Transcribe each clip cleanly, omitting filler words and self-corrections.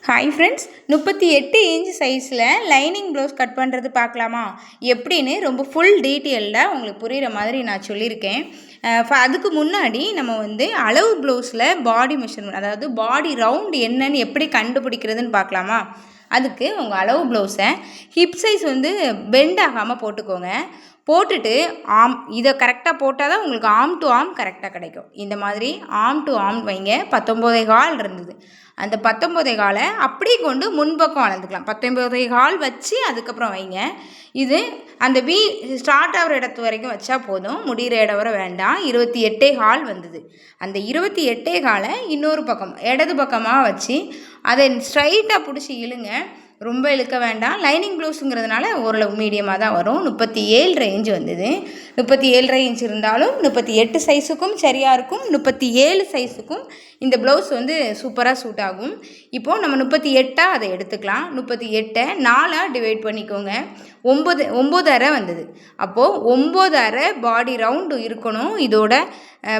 Hi friends, 38 inch சைஸில் lining blouse cut பண்ணுறது பார்க்கலாமா? எப்படின்னு ரொம்ப ஃபுல் டீட்டெயிலில் உங்களுக்கு புரிகிற மாதிரி நான் சொல்லியிருக்கேன். அதுக்கு முன்னாடி நம்ம அளவு ப்ளவுஸில் பாடி மெஷர்மெண்ட், அதாவது பாடி ரவுண்ட் என்னன்னு எப்படி கண்டுபிடிக்கிறதுன்னு பார்க்கலாமா? அதுக்கு உங்கள் அளவு ப்ளவுஸை ஹிப் சைஸ் பெண்ட் ஆகாமல் போட்டுக்கோங்க. போட்டுட்டு இதை கரெக்டாக போட்டால் தான் உங்களுக்கு ஆம் டு ஆம் கரெக்டாக கிடைக்கும். இந்த மாதிரி ஆம் டு ஆம் வைங்க. 19.25 இருந்தது. அந்த 19.25 அப்படியே கொண்டு முன்பக்கம் அளந்துக்கலாம். 19.25 வச்சு அதுக்கப்புறம் வைங்க. இது அந்த வி ஸ்டார்ட் ஆகிற இடத்து வரைக்கும் வச்சா போதும், முடிகிற இடம் வரை வேண்டாம். 28.25 வந்தது. அந்த 28.25 இன்னொரு பக்கம் இடது பக்கமாக வச்சு அதை ஸ்ட்ரைட்டாக பிடிச்சி இழுங்க. ரொம்ப இழுக்க வேண்டாம். லைனிங் ப்ளவுஸுங்கிறதுனால ஓரளவு மீடியமாக தான் வரும். 37 இன்ச் வந்தது. 37 இன்ச் இருந்தாலும் 38 சைஸுக்கும் சரியாக இருக்கும். 37 சைஸுக்கும் இந்த ப்ளவுஸ் சூப்பராக சூட் ஆகும். இப்போது நம்ம 38 அதை எடுத்துக்கலாம். 38 4 டிவைட் பண்ணிக்கோங்க. 9.5 வந்தது. அப்போது 9.5 பாடி ரவுண்டு இருக்கணும். இதோட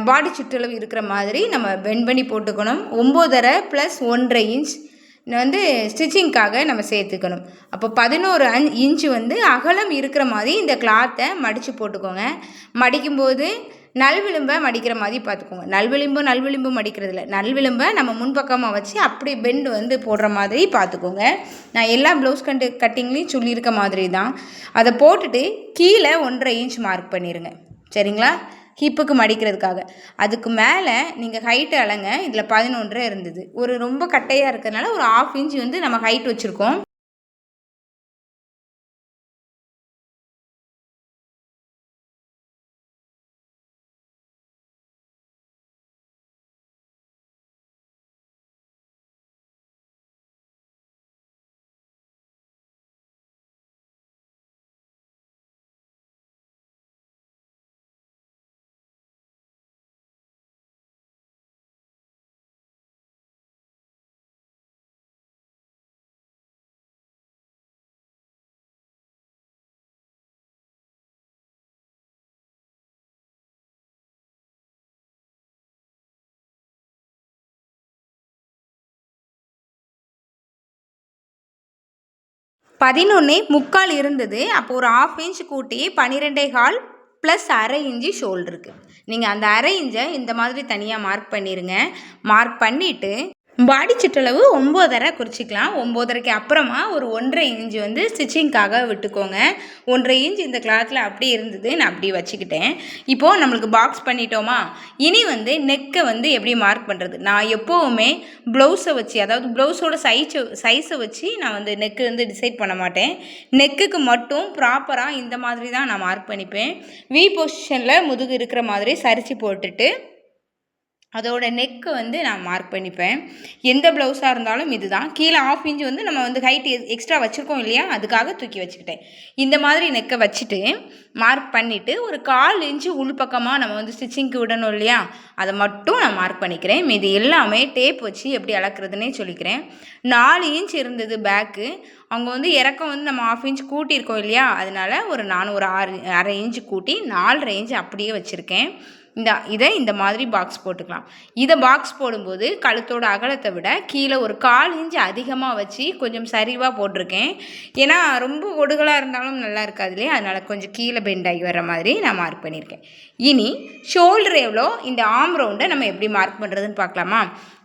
பாடி சுற்றளவு இருக்கிற மாதிரி நம்ம பெண்ட் பண்ணி போட்டுக்கணும். 9.5 + 1.5 இன்ச் ஸ்டிச்சிங்க்காக நம்ம சேர்த்துக்கணும். அப்போ 11 இன்ச்சு அகலம் இருக்கிற மாதிரி இந்த கிளாத்தை மடித்து போட்டுக்கோங்க. மடிக்கும்போது நல்விளிம்பை மடிக்கிற மாதிரி பார்த்துக்கோங்க. நல்விளிம்பு மடிக்கிறதில்ல, நல்விளிம்பை நம்ம முன்பக்கமாக வச்சு அப்படி பெண்டு போடுற மாதிரி பார்த்துக்கோங்க. நான் எல்லா ப்ளவுஸ் கட்டிங்லேயும் சொல்லியிருக்க மாதிரி தான். அதை போட்டுட்டு கீழே 1.5 இன்ச் மார்க் பண்ணிடுங்க. சரிங்களா? ஹிப்புக்கு மடிக்கிறதுக்காக. அதுக்கு மேலே நீங்கள் ஹைட்டு அளங்க. இதில் 11 இருந்தது. ரொம்ப கட்டையாக இருக்கிறதுனால ஒரு 1/2 இன்ச் நம்ம ஹைட் வச்சுருக்கோம். பதினொன்று முக்கால் இருந்தது. அப்போ ஒரு 1/2 இன்ச் கூட்டி 12.25 + 1/2 இன்ச்சு ஷோல்டருக்கு. நீங்கள் அந்த 1/2 இன்ச்சை இந்த மாதிரி தனியாக மார்க் பண்ணிடுங்க. மார்க் பண்ணிவிட்டு பாடி சுற்றளவு 9.5 குறிச்சிக்கலாம். 9.5க்கு அப்புறமா ஒரு 1.5 இன்ச்சு ஸ்டிச்சிங்க்காக விட்டுக்கோங்க. 1.5 இன்ச் இந்த கிளாத்தில் அப்படி இருந்தது, நான் அப்படி வச்சுக்கிட்டேன். இப்போது நம்மளுக்கு பாக்ஸ் பண்ணிட்டோமா? இனி நெக்கை எப்படி மார்க் பண்ணுறது? நான் எப்போவுமே ப்ளவுஸை வச்சு, அதாவது ப்ளவுஸோட சைஸை வச்சு நான் நெக்கு டிசைட் பண்ண மாட்டேன். நெக்குக்கு மட்டும் ப்ராப்பராக இந்த மாதிரி தான் நான் மார்க் பண்ணிப்பேன். வி பொசிஷனில் முதுகு இருக்கிற மாதிரி சரித்து போட்டுட்டு அதோட நெக்கு நான் மார்க் பண்ணிப்பேன். எந்த ப்ளவுஸாக இருந்தாலும் இது தான். கீழே 1/2 இன்ச் நம்ம ஹைட் எக்ஸ்ட்ரா வச்சுருக்கோம் இல்லையா, அதுக்காக தூக்கி வச்சுக்கிட்டேன். இந்த மாதிரி நெக்கை வச்சுட்டு மார்க் பண்ணிவிட்டு ஒரு 1/4 இன்ச்சு உள்பக்கமாக நம்ம ஸ்டிச்சிங்க்கு விடணும் இல்லையா, அதை மட்டும் நான் மார்க் பண்ணிக்கிறேன். மீது எல்லாமே டேப் வச்சு எப்படி அளக்குறதுன்னே சொல்லிக்கிறேன். 4 இன்ச் இருந்தது பேக்கு. அவங்க இறக்கம் நம்ம 1/2 இன்ச் கூட்டியிருக்கோம் இல்லையா, அதனால் நான் ஒரு 1/2 இன்ச்சு கூட்டி 4.5 இன்ச் அப்படியே வச்சுருக்கேன். இதை இந்த மாதிரி பாக்ஸ் போட்டுக்கலாம். இதை பாக்ஸ் போடும்போது கழுத்தோட அகலத்தை விட கீழே ஒரு 1/4 இன்ச் அதிகமாக வச்சு கொஞ்சம் சரிவாக போட்டிருக்கேன். ஏன்னா ரொம்ப ஒடுகலாக இருந்தாலும் நல்லா இருக்காது இல்லையா, அதனால் கொஞ்சம் கீழே பெண்ட் ஆகி வர மாதிரி நான் மார்க் பண்ணியிருக்கேன். இனி ஷோல்டர் எவ்வளோ, இந்த ஆம் ரவுண்டை நம்ம எப்படி மார்க் பண்ணுறதுன்னு பார்க்கலாமா?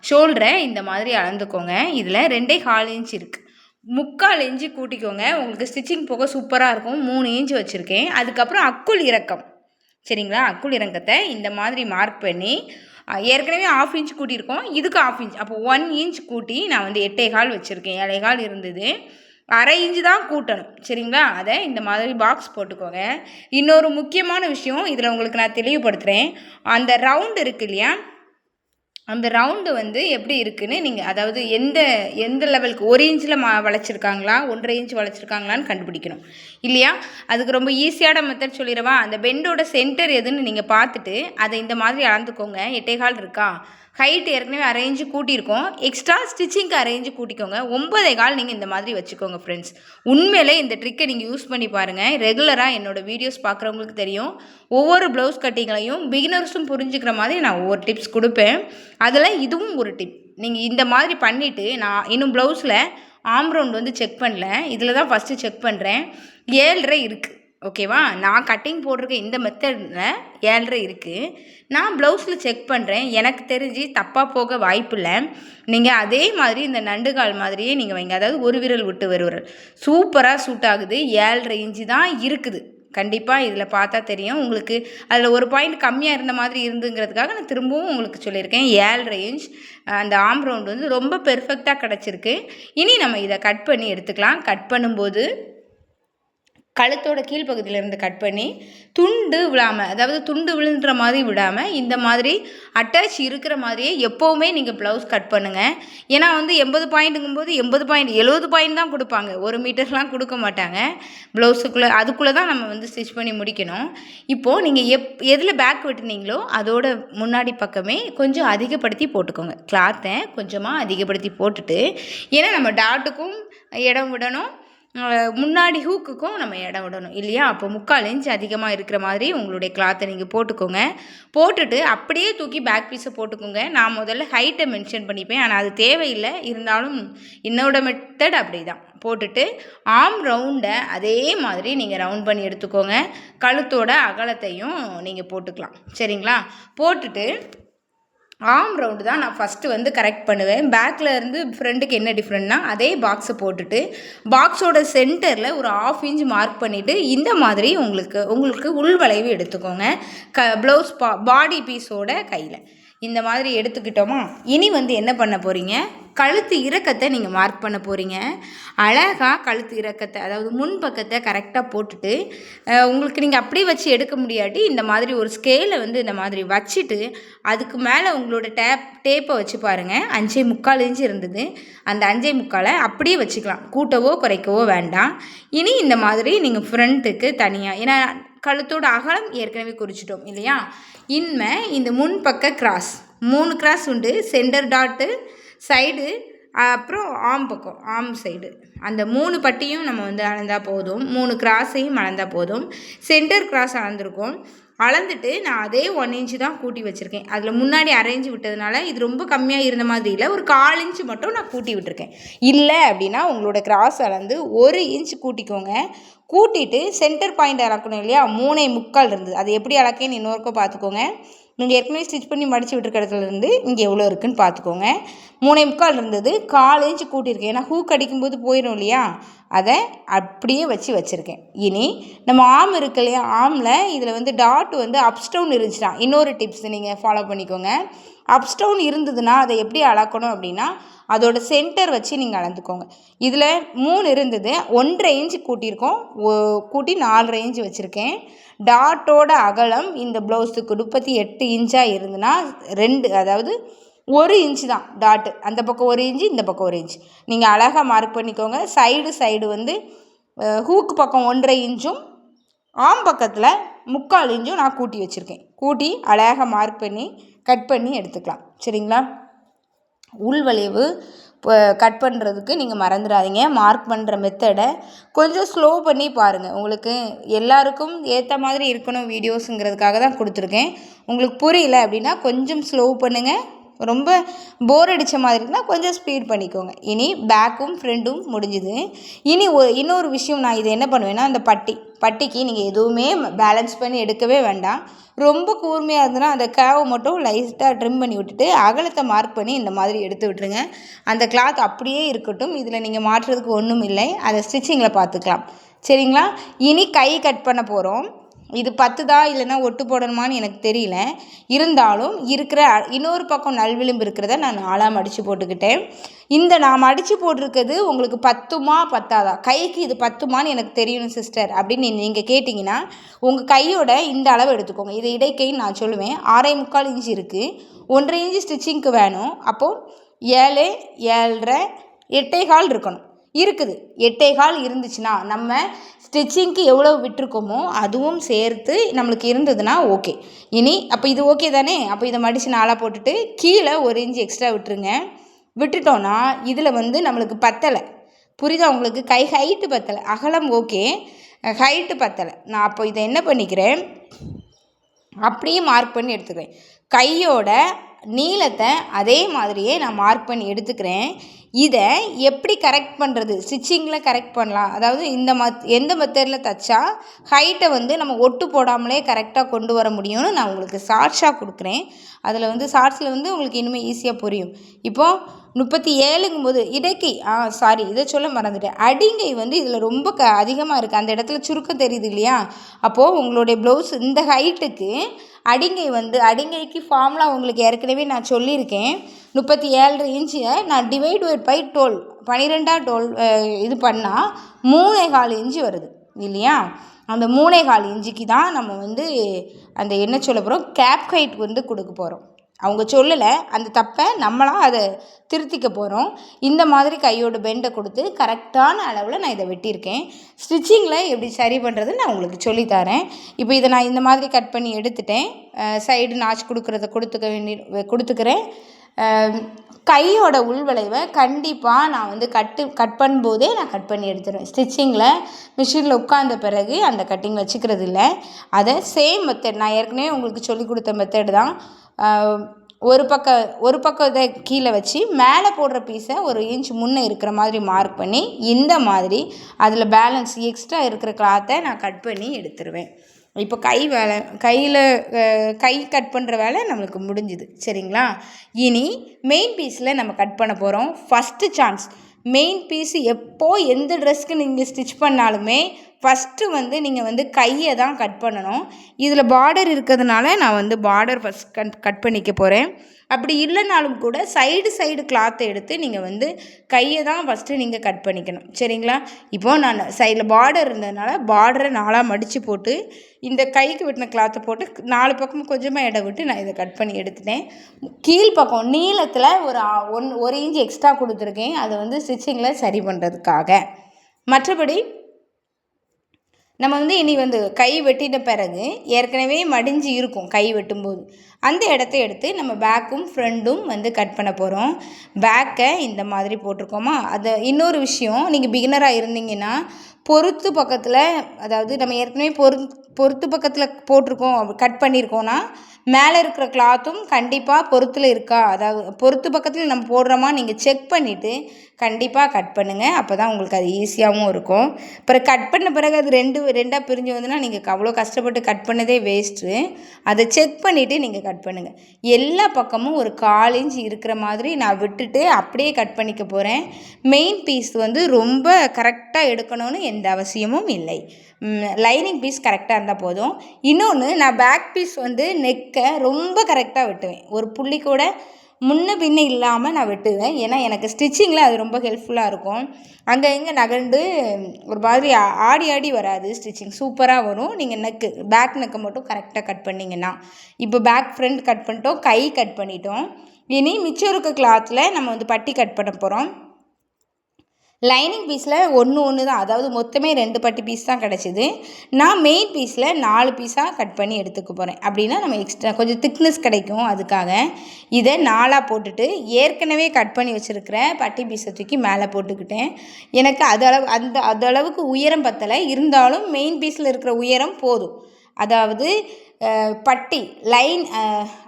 ஷோல்டரை இந்த மாதிரி அளந்துக்கோங்க. இதில் 2.25 இன்ச் இருக்குது. 3/4 இன்ச்சு கூட்டிக்கோங்க. உங்களுக்கு ஸ்டிச்சிங் போக சூப்பராக இருக்கும். 3 இன்ச் வச்சுருக்கேன். அதுக்கப்புறம் அக்குள் இறக்கம், சரிங்களா? அக்குள் இறக்கத்தை இந்த மாதிரி மார்க் பண்ணி ஏற்கனவே 1/2 இன்ச் கூட்டியிருக்கோம், இதுக்கு 1/2 இன்ச், அப்போ 1 இன்ச் கூட்டி நான் 8.25 வச்சுருக்கேன். 7.25 இருந்தது. 1/2 இன்ச்சு தான் கூட்டணும், சரிங்களா? அதை இந்த மாதிரி பாக்ஸ் போட்டுக்கோங்க. இன்னொரு முக்கியமான விஷயம் இதில் உங்களுக்கு நான் தெளிவுபடுத்துகிறேன். அந்த ரவுண்டு இருக்கு இல்லையா, அந்த ரவுண்டு எப்படி இருக்குன்னு நீங்கள், அதாவது எந்த லெவலுக்கு 1 இன்ச்சில் வளைச்சிருக்காங்களா 1.5 இன்ச் வளைச்சிருக்காங்களான்னு கண்டுபிடிக்கணும் இல்லையா? அதுக்கு ரொம்ப ஈஸியான மெத்தட் சொல்லிடவா? அந்த பெண்டோட சென்டர் எதுன்னு நீங்கள் பார்த்துட்டு அதை இந்த மாதிரி அளந்துக்கோங்க. 8.25 இருக்கா, ஹைட் ஏற்கனவே அரேஞ்சு கூட்டியிருக்கோம், எக்ஸ்ட்ரா ஸ்டிச்சிங்க்கு அரேஞ்சு கூட்டிக்கோங்க. 9.25 நீங்கள் இந்த மாதிரி வச்சுக்கோங்க ஃப்ரெண்ட்ஸ். உண்மையிலே இந்த ட்ரிக்கை நீங்கள் யூஸ் பண்ணி பாருங்கள். ரெகுலராக என்னோடய வீடியோஸ் பார்க்குறவங்களுக்கு தெரியும், ஒவ்வொரு ப்ளவுஸ் கட்டிங்களையும் பிகினர்ஸும் புரிஞ்சுக்கிற மாதிரி நான் ஒவ்வொரு டிப்ஸ் கொடுப்பேன். அதில் இதுவும் ஒரு டிப். நீங்கள் இந்த மாதிரி பண்ணிவிட்டு, நான் இன்னும் ப்ளவுஸில் ஆம் ரவுண்ட் வந்து செக் பண்ணல, இதில் தான் ஃபஸ்ட்டு செக் பண்ணுறேன். 7.5 இருக்குது. ஓகேவா, நான் கட்டிங் போட்டிருக்க இந்த மெத்தடில் 7.5 இருக்குது. நான் ப்ளவுஸில் செக் பண்ணுறேன், எனக்கு தெரிஞ்சு தப்பாக போக வாய்ப்பு இல்லை. நீங்கள் அதே மாதிரி இந்த நண்டுகால் மாதிரியே நீங்கள் வைங்க, அதாவது ஒரு விரல் விட்டு ஒரு விரல், சூப்பராக சூட் ஆகுது. 7.5 இன்ச்சு தான் இருக்குது. கண்டிப்பாக இதில் பார்த்தா தெரியும் உங்களுக்கு. அதில் ஒரு பாயிண்ட் கம்மியாக இருந்த மாதிரி இருந்துங்கிறதுக்காக நான் திரும்பவும் உங்களுக்கு சொல்லியிருக்கேன். 7.5 இன்ச் அந்த ஆம் ரவுண்ட் வந்து ரொம்ப பெர்ஃபெக்டாக கிடச்சிருக்கு. இனி நம்ம இதை கட் பண்ணி எடுத்துக்கலாம். கட் பண்ணும்போது கழுத்தோட கீழ்ப்பகுதியிலேருந்து கட் பண்ணி துண்டு விழாமல், அதாவது துண்டு விழுன்ற மாதிரி விடாமல் இந்த மாதிரி அட்டாச் இருக்கிற மாதிரியே எப்போவுமே நீங்கள் ப்ளவுஸ் கட் பண்ணுங்கள். ஏன்னா வந்து 80 பாயிண்ட்டுங்கும்போது 80 பாயிண்ட் 70 பாயிண்ட் தான் கொடுப்பாங்க, 1 மீட்டர்லாம் கொடுக்க மாட்டாங்க ப்ளவுஸுக்குள்ளே. அதுக்குள்ளே தான் நம்ம வந்து ஸ்டிச் பண்ணி முடிக்கணும். இப்போது நீங்கள் எதில் பேக் வெட்டினீங்களோ அதோட முன்னாடி பக்கமே கொஞ்சம் அதிகப்படுத்தி போட்டுக்கோங்க. கிளாத்தை கொஞ்சமாக அதிகப்படுத்தி போட்டுட்டு, ஏன்னா நம்ம டாட்டுக்கும் இடம் விடணும், முன்னாடி ஹூக்குக்கும் நம்ம இடம் விடணும் இல்லையா. அப்போ 3/4 இன்ச் அதிகமாக இருக்கிற மாதிரி உங்களுடைய கிளாத்தை நீங்கள் போட்டுக்கோங்க. போட்டுட்டு அப்படியே தூக்கி பேக் பீஸை போட்டுக்கோங்க. நான் முதல்ல ஹைட்டை மென்ஷன் பண்ணிப்பேன், ஆனால் அது தேவையில்லை. இருந்தாலும் என்னோட மெத்தட் அப்படி தான். போட்டுட்டு ஆம் ரவுண்டை அதே மாதிரி நீங்கள் ரவுண்ட் பண்ணி எடுத்துக்கோங்க. கழுத்தோட அகலத்தையும் நீங்கள் போட்டுக்கலாம். சரிங்களா, போட்டுட்டு ஆம் ரவுண்டு தான் நான் ஃபஸ்ட்டு வந்து கரெக்ட் பண்ணுவேன். பேக்கில் இருந்து ஃப்ரண்ட்டுக்கு என்ன டிஃப்ரெண்ட்னா, அதே பாக்ஸை போட்டுட்டு பாக்ஸோட சென்டரில் ஒரு 1/2 இன்ச் மார்க் பண்ணிவிட்டு இந்த மாதிரி உங்களுக்கு உள்வளைவு எடுத்துக்கோங்க. ப்ளவுஸ் பாடி பீஸோட கையில் இந்த மாதிரி எடுத்துக்கிட்டோமா. இனி வந்து என்ன பண்ண போகிறீங்க, கழுத்து இறக்கத்தை நீங்கள் மார்க் பண்ண போகிறீங்க. அழகாக கழுத்து இறக்கத்தை, அதாவது முன் பக்கத்தை கரெக்டாக போட்டுட்டு, உங்களுக்கு நீங்கள் அப்படியே வச்சு எடுக்க முடியாட்டி இந்த மாதிரி ஒரு ஸ்கேலை வந்து இந்த மாதிரி வச்சுட்டு அதுக்கு மேலே உங்களோட டேப்பை வச்சு பாருங்கள். 5.25 இன்ச்சு இருந்தது, அந்த 5.25 அப்படியே வச்சுக்கலாம், கூட்டவோ குறைக்கவோ வேண்டாம். இனி இந்த மாதிரி நீங்கள் ஃப்ரண்ட்டுக்கு தனியாக, ஏன்னா கழுத்தோட அகலம் ஏற்கனவே குறிச்சிட்டோம் இல்லையா. இன்மை இந்த முன்பக்க கிராஸ் 3 கிராஸ் உண்டு, சென்டர் டாட்டு, சைடு, அப்புறம் ஆம் பக்கம், ஆம் சைடு, அந்த 3 பட்டியும் நம்ம வந்து அளந்தால் போதும். 3 கிராஸையும் அளந்தால் போதும். Centre cross அளந்துருக்கோம். அளந்துட்டு நான் அதே 1 இன்ச்சு தான் கூட்டி வச்சுருக்கேன். அதில் முன்னாடி அரேஞ்சு விட்டதுனால இது ரொம்ப கம்மியாக இருந்த மாதிரி இல்லை, ஒரு 1/4 இன்ச்சு மட்டும் நான் கூட்டி விட்டுருக்கேன். இல்லை அப்படின்னா உங்களோட கிராஸ் அளந்து 1 இன்ச்சு கூட்டிக்கோங்க. கூட்டிட்டு சென்டர் பாயிண்ட் அளக்கணும் இல்லையா, 3.25 இருந்தது, அது எப்படி அளக்கேன்னு இன்னொருக்க பார்த்துக்கோங்க. நீங்கள் ஏற்கனவே ஸ்டிச் பண்ணி மடித்து விட்டுருக்க இடத்துலேருந்து இங்கே எவ்வளோ இருக்குதுன்னு பார்த்துக்கோங்க. 3.25 இருந்தது, 1/4 இன்ச்சு கூட்டியிருக்கேன். ஏன்னா ஹூக் அடிக்கும்போது போயிடும் இல்லையா, அதை அப்படியே வச்சுருக்கேன். இனி நம்ம ஆம் இருக்கு இல்லையா, ஆமில் இதில் வந்து டாட் வந்து அப்ஸ்டவுன் இருந்துச்சுன்னா இன்னொரு டிப்ஸ் நீங்கள் ஃபாலோ பண்ணிக்கோங்க. அப்ஸ்டவுன் இருந்ததுன்னா அதை எப்படி அளக்கணும் அப்படின்னா, அதோட சென்டர் வச்சு நீங்கள் அளந்துக்கோங்க. இதில் 3 இருந்தது, 1.5 இன்ச்சு கூட்டியிருக்கோம், கூட்டி 4.5 இன்ச்சு வச்சுருக்கேன். டாட்டோட அகலம் இந்த ப்ளவுஸுக்கு 38 இன்ச்சாக இருந்துன்னா 2, அதாவது 1 இன்ச்சு தான் டாட்டு. அந்த பக்கம் 1 இன்ச்சு, இந்த பக்கம் 1 இன்ச்சு நீங்கள் அழகாக மார்க் பண்ணிக்கோங்க. சைடு வந்து ஹூக்கு பக்கம் 1.5 இன்ச்சும் ஆம் பக்கத்தில் 3/4 இன்ச்சும் நான் கூட்டி வச்சுருக்கேன். கூட்டி அழகாக மார்க் பண்ணி கட் பண்ணி எடுத்துக்கலாம். சரிங்களா, உள்வளைவு கட் பண்ணுறதுக்கு நீங்கள் மறந்துடாதீங்க. மார்க் பண்ணுற மெத்தடை கொஞ்சம் ஸ்லோ பண்ணி பாருங்கள். உங்களுக்கு எல்லாருக்கும் ஏற்ற மாதிரி இருக்கணும் வீடியோஸுங்கிறதுக்காக தான் கொடுத்துருக்கேன். உங்களுக்கு புரியல அப்படின்னா கொஞ்சம் ஸ்லோ பண்ணுங்கள். ரொம்ப போர் அடித்த மாதிரி இருந்தால் கொஞ்சம் ஸ்பீட் பண்ணிக்கோங்க. இனி பேக்கும் ஃப்ரண்ட்டும் முடிஞ்சுது. இனி இன்னொரு விஷயம், நான் இது என்ன பண்ணுவேன்னா, அந்த பட்டிக்கு நீங்கள் எதுவுமே பேலன்ஸ் பண்ணி எடுக்கவே வேண்டாம். ரொம்ப கூர்மையாக இருந்ததுன்னா அந்த கேவை மட்டும் லைட்டாக ட்ரிம் பண்ணி விட்டுட்டு அகலத்தை மார்க் பண்ணி இந்த மாதிரி எடுத்து விட்டுருங்க. அந்த கிளாத் அப்படியே இருக்கட்டும், இதில் நீங்கள் மாற்றுறதுக்கு ஒன்றும் இல்லை, அதை ஸ்டிச்சிங்கில் பார்த்துக்கலாம். சரிங்களா, இனி கை கட் பண்ண போகிறோம். இது 10 இல்லைன்னா ஒட்டு போடணுமான்னு எனக்கு தெரியல. இருந்தாலும் இருக்கிற இன்னொரு பக்கம் நல்விளிம்பு இருக்கிறத நான் 4ஆக மடித்து போட்டுக்கிட்டேன். இந்த நான் மடித்து போட்டிருக்கிறது உங்களுக்கு 10மா 10ஆதா, கைக்கு இது 10மான்னு எனக்கு தெரியணும் சிஸ்டர் அப்படின்னு நீங்கள் கேட்டிங்கன்னா உங்கள் கையோட இந்த அளவு எடுத்துக்கோங்க. இது இடைக்கைன்னு நான் சொல்லுவேன். 6.25 இன்ச்சு இருக்குது, 1.5 இன்ச்சு ஸ்டிச்சிங்க்கு வேணும். அப்போது 7, 7.5, 8.25 இருக்கணும். இருக்குது 8.25 இருந்துச்சுன்னா நம்ம ஸ்டிச்சிங்க்கு எவ்வளோ விட்டுருக்கோமோ அதுவும் சேர்த்து நம்மளுக்கு இருந்ததுன்னா ஓகே. இனி அப்போ இது ஓகே தானே, அப்போ இதை மடித்து 4 போட்டுட்டு கீழே 1 இன்ச் எக்ஸ்ட்ரா விட்டுருங்க. விட்டுட்டோன்னா இதில் நம்மளுக்கு பத்தலை, புரியுதா உங்களுக்கு? கை ஹைட்டு பத்தலை, அகலம் ஓகே, ஹைட்டு பத்தலை. நான் அப்போ இதை என்ன பண்ணிக்கிறேன், அப்படியே மார்க் பண்ணி எடுத்துக்கிறேன். கையோட நீளத்தை அதே மாதிரியே நான் மார்க் பண்ணி எடுத்துக்கிறேன். இதை எப்படி கரெக்ட் பண்ணுறது, ஸ்டிச்சிங்கில் கரெக்ட் பண்ணலாம். அதாவது எந்த மெத்தடில் தைச்சா ஹைட்டை நம்ம ஒட்டு போடாமலே கரெக்டாக கொண்டு வர முடியும்னு நான் உங்களுக்கு ஷார்ட்ஸாக கொடுக்குறேன். அதில் ஷார்ட்ஸில் உங்களுக்கு இனிமேல் ஈஸியாக புரியும். இப்போது 37ங்கும் போது இடைக்கை இதை சொல்ல மறந்துட்டேன். அடிங்கை இதில் ரொம்ப அதிகமாக இருக்குது, அந்த இடத்துல சுருக்கம் தெரியுது இல்லையா? அப்போது உங்களுடைய ப்ளவுஸ் இந்த ஹைட்டுக்கு அடிங்கை அடிங்கைக்கு ஃபார்முலா உங்களுக்கு ஏற்கனவே நான் சொல்லியிருக்கேன். 37.5 இன்ச்சை நான் டிவைட் பை 12 12 இது பண்ணால் 3.25 இன்ச்சு வருது இல்லையா? அந்த 3.25 இன்ச்சுக்கு தான் நம்ம அந்த என்ன சொல்ல போகிறோம், கேப் ஹைட் கொடுக்க போகிறோம். அவங்க சொல்லலை, அந்த தப்பை நம்மளாக அதை திருத்திக்க போகிறோம். இந்த மாதிரி கையோட பெண்டை கொடுத்து கரெக்டான அளவில் நான் இதை வெட்டியிருக்கேன். ஸ்டிச்சிங்கில் எப்படி சரி பண்ணுறதுன்னு நான் உங்களுக்கு சொல்லித்தரேன். இப்போ இதை நான் இந்த மாதிரி கட் பண்ணி எடுத்துட்டேன். சைடு நாச் கொடுத்துக்கிறேன். கையோட உள்வளைவை கண்டிப்பாக நான் கட் பண்ணும்போதே நான் கட் பண்ணி எடுத்துடுவேன். ஸ்டிச்சிங்கில் மிஷினில் உட்கார்ந்த பிறகு அந்த கட்டிங் வச்சுக்கிறது இல்லை. அதை சேம் மெத்தட் நான் ஏற்கனவே உங்களுக்கு சொல்லி கொடுத்த மெத்தட் தான். ஒரு பக்கம் இதை கீழே வச்சு மேலே போடுற பீஸை 1 இன்ச் முன்னே இருக்கிற மாதிரி மார்க் பண்ணி இந்த மாதிரி அதில் பேலன்ஸ் எக்ஸ்ட்ரா இருக்கிற கிளாத்தை நான் கட் பண்ணி எடுத்துருவேன். இப்போ கை கட் பண்ணுற வேலை நம்மளுக்கு முடிஞ்சுது, சரிங்களா? இனி மெயின் பீஸில் நம்ம கட் பண்ண போகிறோம். ஃபஸ்ட்டு சான்ஸ் மெயின் பீஸு எப்போது எந்த ட்ரெஸ்க்கு நீங்கள் ஸ்டிச் பண்ணாலுமே ஃபஸ்ட்டு நீங்கள் கையை தான் கட் பண்ணணும். இதில் பார்டர் இருக்கிறதுனால நான் பார்டர் ஃபஸ்ட் கட் பண்ணிக்க போகிறேன். அப்படி இல்லைனாலும் கூட சைடு கிளாத்தை எடுத்து நீங்கள் கையை தான் ஃபஸ்ட்டு நீங்கள் கட் பண்ணிக்கணும், சரிங்களா? இப்போது நான் சைடில் பார்டர் இருந்ததுனால பார்டரை 4 மடித்து போட்டு இந்த கைக்கு வெட்டின கிளாத்தை போட்டு 4 பக்கமும் கொஞ்சமாக இடம் விட்டு நான் இதை கட் பண்ணி எடுத்துட்டேன். கீழ்ப்பக்கம் நீளத்தில் ஒரு இன்ச் எக்ஸ்ட்ரா கொடுத்துருக்கேன், அதை ஸ்டிச்சிங்கில் சரி பண்ணுறதுக்காக. மற்றபடி நம்ம இனி கை வெட்டின பிறகு ஏற்கனவே மடிஞ்சு இருக்கும் கை வெட்டும்போது, அந்த இடத்த எடுத்து நம்ம பேக்கும் ஃப்ரண்ட்டும் கட் பண்ண போகிறோம். பேக்கை இந்த மாதிரி போட்டிருக்கோமா, அதை இன்னொரு விஷயம், நீங்கள் பிகினராக இருந்தீங்கன்னா பொறுத்து பக்கத்தில், அதாவது நம்ம ஏற்கனவே பொறுத்து பக்கத்தில் போட்டிருக்கோம் கட் பண்ணியிருக்கோன்னா மேலே இருக்கிற கிளாத்தும் கண்டிப்பாக பொறுத்தில் இருக்கா, அதாவது பொறுத்து பக்கத்தில் நம்ம போடுறோமா நீங்கள் செக் பண்ணிவிட்டு கண்டிப்பாக கட் பண்ணுங்கள். அப்போ தான் உங்களுக்கு அது ஈஸியாகவும் இருக்கும். அப்புறம் கட் பண்ண பிறகு அது ரெண்டாக பிரிஞ்சு வந்துன்னா நீங்கள் அவ்வளோ கஷ்டப்பட்டு கட் பண்ணதே வேஸ்ட்டு. அதை செக் பண்ணிவிட்டு நீங்கள் கட் பண்ணுங்கள். எல்லா பக்கமும் ஒரு 1/4 இன்ச் இருக்கிற மாதிரி நான் விட்டுட்டு அப்படியே கட் பண்ணிக்க போகிறேன். மெயின் பீஸ் ரொம்ப கரெக்டாக எடுக்கணும்னு எந்த அவசியமும் இல்லை. லைனிங் பீஸ் கரெக்டாக இருந்தால் போதும். இன்னொன்று, நான் பேக் பீஸ் நெக்கை ரொம்ப கரெக்டாக வெட்டுவேன். ஒரு புள்ளி கூட முன்ன பின்ன இல்லாமல் நான் வெட்டுவேன். ஏன்னா எனக்கு ஸ்டிச்சிங்கில் அது ரொம்ப ஹெல்ப்ஃபுல்லாக இருக்கும். அங்கே இங்கே நகண்டு ஒரு மாதிரி ஆடி வராது, ஸ்டிச்சிங் சூப்பராக வரும். நீங்கள் பேக் நெக்கை மட்டும் கரெக்டாக கட் பண்ணிங்கன்னா. இப்போ பேக் ஃப்ரண்ட் கட் பண்ணிட்டோம், கை கட் பண்ணிட்டோம். இனி மிச்சம் இருக்க கிளாத்தில் நம்ம பட்டி கட் பண்ண போகிறோம். லைனிங் பீஸில் ஒன்று தான், அதாவது மொத்தமே 2 பட்டி பீஸ் தான் கிடச்சிது. நான் மெயின் பீஸில் 4 பீஸாக கட் பண்ணி எடுத்துக்க போகிறேன். அப்படின்னா நம்ம எக்ஸ்ட்ரா கொஞ்சம் திக்னஸ் கிடைக்கும். அதுக்காக இதை 4 போட்டுட்டு ஏற்கனவே கட் பண்ணி வச்சுருக்கிற பட்டி பீஸை தூக்கி மேலே போட்டுக்கிட்டேன். எனக்கு அது அளவுக்கு உயரம் பத்தலை, இருந்தாலும் மெயின் பீஸில் இருக்கிற உயரம் போதும். அதாவது பட்டி லைன்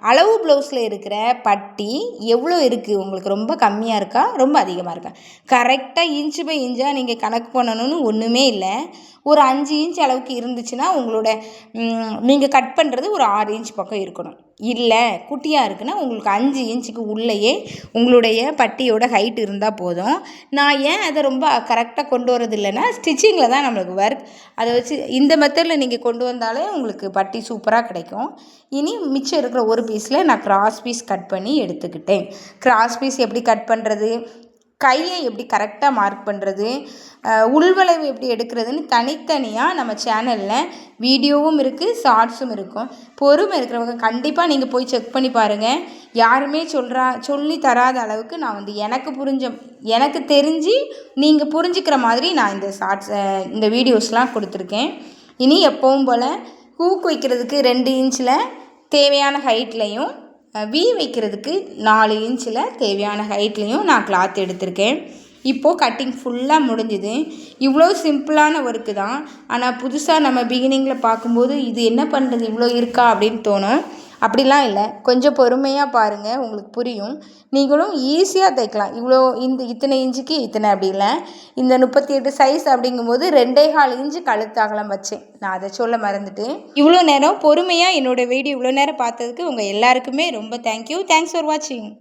அளவு ப்ளவுஸில் இருக்கிற பட்டி எவ்வளோ இருக்குது உங்களுக்கு, ரொம்ப கம்மியாக இருக்கா ரொம்ப அதிகமாக இருக்கா, கரெக்டாக இன்ச்சு பை இன்ச்சாக நீங்கள் கணக்கு பண்ணணும்னு ஒன்றுமே இல்லை. ஒரு 5 இன்ச் அளவுக்கு இருந்துச்சுன்னா நீங்கள் கட் பண்ணுறது ஒரு 6 இன்ச் பக்கம் இருக்கணும். இல்லை குட்டியாக இருக்குன்னா உங்களுக்கு 5 இன்ச்சுக்கு உள்ளேயே உங்களுடைய பட்டியோட ஹைட் இருந்தால் போதும். நான் ஏன் அதை ரொம்ப கரெக்டாக கொண்டு வரது இல்லைன்னா, ஸ்டிச்சிங்கில் தான் நம்மளுக்கு ஒர்க். அதை வச்சு இந்த மெத்தடில் நீங்கள் கொண்டு வந்தாலே உங்களுக்கு பட்டி சூப்பராக கிடைக்கும். இனி மிச்சம் இருக்கிற ஒரு பீஸில் நான் கிராஸ் பீஸ் கட் பண்ணி எடுத்துக்கிட்டேன். கிராஸ் பீஸ் எப்படி கட் பண்ணுறது, கையை எப்படி கரெக்டாக மார்க் பண்ணுறது, உள்வளைவு எப்படி எடுக்கிறதுன்னு தனித்தனியாக நம்ம சேனலில் வீடியோவும் இருக்குது, ஷார்ட்ஸும் இருக்கும். பொறுமை இருக்கிறவங்க கண்டிப்பாக நீங்கள் போய் செக் பண்ணி பாருங்கள். யாருமே சொல்லி தராத அளவுக்கு நான் வந்து எனக்கு தெரிஞ்சு நீங்கள் புரிஞ்சுக்கிற மாதிரி நான் இந்த வீடியோஸ்லாம் கொடுத்துருக்கேன். இனி எப்பவும் போல் ஹூக் வைக்கிறதுக்கு 2 இன்ச்சில் தேவையான ஹைட்லையும், வி வைக்கிறதுக்கு 4 இன்ச்சில் தேவையான ஹைட்லேயும் நான் கிளாத் எடுத்திருக்கேன். இப்போது கட்டிங் ஃபுல்லாக முடிஞ்சுது. இவ்வளோ சிம்பிளான ஒர்க்கு தான். ஆனால் புதுசாக நம்ம பிகினிங்கில் பார்க்கும்போது இது என்ன பண்ணுறது இவ்வளோ இருக்கா அப்படின்னு தோணும். அப்படிலாம் இல்லை, கொஞ்சம் பொறுமையாக பாருங்கள், உங்களுக்கு புரியும். நீங்களும் ஈஸியாக தைக்கலாம். இத்தனை இன்ச்சுக்கு இத்தனை அப்படி இல்லை. இந்த 38 சைஸ் அப்படிங்கும்போது 2.25 இன்ச்சு கழுத்து அகலம் வச்சேன். நான் அதை சொல்ல மறந்துட்டேன். இவ்வளோ நேரம் பொறுமையாக என்னோடய வீடியோ இவ்வளோ நேரம் பார்த்ததுக்கு உங்கள் எல்லாருக்குமே ரொம்ப தேங்க்யூ. தேங்க்ஸ் ஃபார் வாட்சிங்.